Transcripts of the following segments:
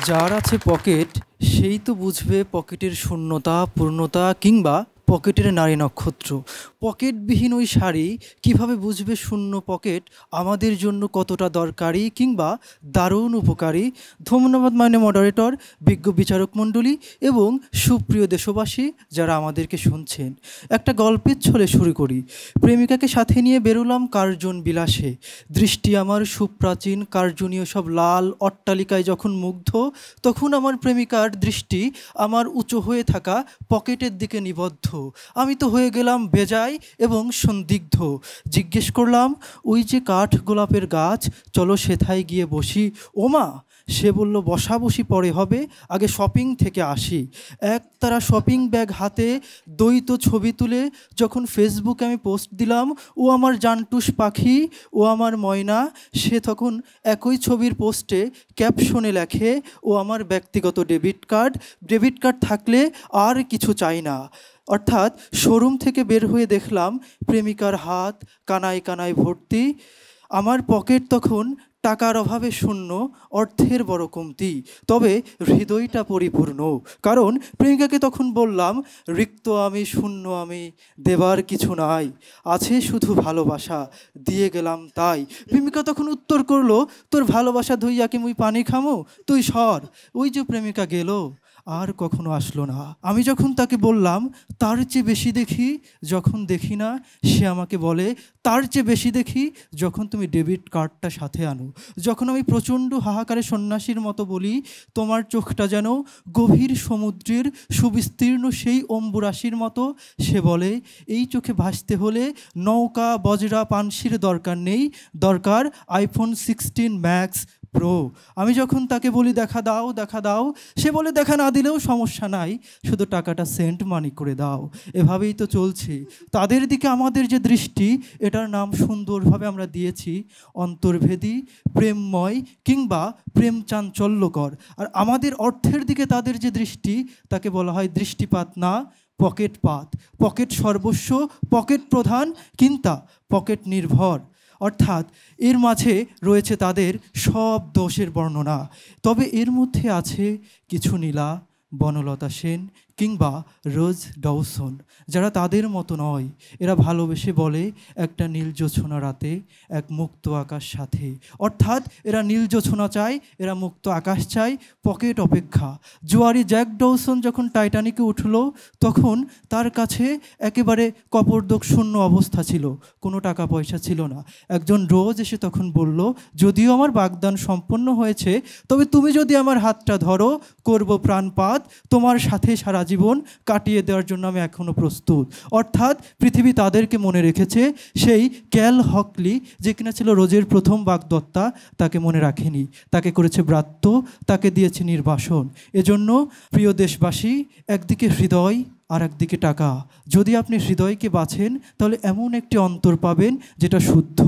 যার আছে পকেট সেই তো বুঝবে পকেটের শূন্যতা পূর্ণতা কিংবা পকেটের নারী নক্ষত্র। পকেটবিহীন ওই শাড়ি কিভাবে বুঝবে শূন্য পকেট আমাদের জন্য কতটা দরকারি কিংবা দারুণ উপকারী। ধন্যবাদ মাননীয় মডারেটর, বিজ্ঞ বিচারক মণ্ডলী এবং সুপ্রিয় দেশবাসী যারা আমাদেরকে শুনছেন। একটা গল্পের ছলে শুরু করি। প্রেমিকাকে সাথে নিয়ে বেরোলাম কার্জন বিলাসে। দৃষ্টি আমার সুপ্রাচীন কার্জনীয় সব লাল অট্টালিকায় যখন মুগ্ধ, তখন আমার প্রেমিকার দৃষ্টি আমার উঁচু হয়ে থাকা পকেটের দিকে নিবদ্ধ। আমি তো হয়ে গেলাম বেজায় এবং সন্দিগ্ধ। জিজ্ঞেস করলাম, ওই যে কাঠ গোলাপের গাছ, চলো সেথায় গিয়ে বসি। ওমা, সে বলল বসাবসি পরে হবে, আগে শপিং থেকে আসি। একতারা শপিং ব্যাগ হাতে দ্বৈত ছবি তুলে যখন ফেসবুকে আমি পোস্ট দিলাম, ও আমার জানটুস পাখি, ও আমার ময়না, সে তখন একই ছবির পোস্টে ক্যাপশনে লেখে, ও আমার ব্যক্তিগত ডেবিট কার্ড থাকলে আর কিছু চাই না। অর্থাৎ শোরুম থেকে বের হয়ে দেখলাম প্রেমিকার হাত কানায় কানায় ভর্তি। আমার পকেট তখন টাকার অভাবে শূন্য, অর্থের বড় কমতি, তবে হৃদয়টা পরিপূর্ণ। কারণ প্রেমিকাকে তখন বললাম, রিক্ত আমি শূন্য আমি, দেবার কিছু নাই, আছে শুধু ভালোবাসা, দিয়ে গেলাম তাই। প্রেমিকা তখন উত্তর করলো, তোর ভালোবাসা ধুইয়া কি মুই পানি খামো, তুই সর। ওই যে প্রেমিকা গেল, আর কখনো আসলো না। আমি যখন তাকে বললাম তার চেয়ে বেশি দেখি, যখন দেখি না সে আমাকে বলে তার চেয়ে বেশি দেখি যখন তুমি ডেবিট কার্ডটা সাথে আনো। যখন আমি প্রচণ্ড হাহাকারে সন্ন্যাসীর মতো বলি, তোমার চোখটা যেন গভীর সমুদ্রের সুবিস্তীর্ণ সেই অম্বুরাশির মতো, সে বলে এই চোখে ভাসতে হলে নৌকা বজরা পানসির দরকার নেই, দরকার আইফোন 16 ম্যাক্স প্রো। আমি যখন তাকে বলি দেখা দাও দেখা দাও, সে বলে দেখা না দিলেও সমস্যা নাই, শুধু টাকাটা সেন্ট মানি করে দাও। এভাবেই তো চলছে। তাদের দিকে আমাদের যে দৃষ্টি, এটার নাম সুন্দরভাবে আমরা দিয়েছি অন্তর্ভেদী, প্রেমময় কিংবা প্রেম চাঞ্চল্যকর। আর আমাদের অর্থের দিকে তাদের যে দৃষ্টি, তাকে বলা হয় দৃষ্টিপাত না, পকেটপাত। পকেট সর্বস্ব, পকেট প্রধান কিংবা পকেট নির্ভর। অর্থাৎ এর মাঝে রয়েছে তাদের সব দোষের বর্ণনা। তবে এর মধ্যে আছে কিছু নীলা, বনলতা সেন কিংবা রোজ ডওসন, যারা তাদের মতো নয়। এরা ভালোবেসে বলে একটা নীল জোছনা রাতে এক মুক্ত আকাশ সাথে। অর্থাৎ এরা নীল জোছনা চায়, এরা মুক্ত আকাশ চায়, পকেট অপেক্ষা। জোয়ারি জ্যাক ডওসন যখন টাইটানিকে উঠল, তখন তার কাছে একেবারে কপর্দক শূন্য অবস্থা ছিল, কোনো টাকা পয়সা ছিল না। একজন রোজ এসে তখন বলল, যদিও আমার বাগদান সম্পন্ন হয়েছে, তবে তুমি যদি আমার হাতটা ধরো, করব প্রাণপাত, তোমার সাথে সারা জীবন কাটিয়ে দেওয়ার জন্য আমি এখনও প্রস্তুত। অর্থাৎ পৃথিবী তাদেরকে মনে রেখেছে, সেই ক্যাল হকলি যে কিনা ছিল রোজের প্রথম বাগদত্তা, তাকে মনে রাখেনি, তাকে করেছে ব্রাত্য, তাকে দিয়েছে নির্বাসন। এজন্য প্রিয় দেশবাসী, একদিকে হৃদয় আর একদিকে টাকা। যদি আপনি হৃদয়কে বাছেন, তাহলে এমন একটি অন্তর পাবেন যেটা শুদ্ধ,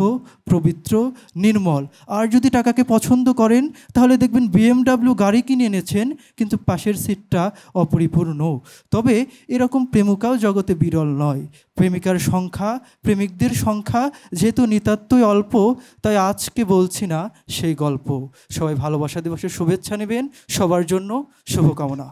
পবিত্র, নির্মল। আর যদি টাকাকে পছন্দ করেন, তাহলে দেখবেন BMW গাড়ি কিনে এনেছেন, কিন্তু পাশের সিটটা অপরিপূর্ণ। তবে এরকম প্রেমিকাও জগতে বিরল নয়। প্রেমিকার সংখ্যা, প্রেমিকদের সংখ্যা যেহেতু নিতান্তই অল্প, তাই আজকে বলছি না সেই গল্প। সবাই ভালোবাসা দিবসের শুভেচ্ছা নেবেন, সবার জন্য শুভকামনা।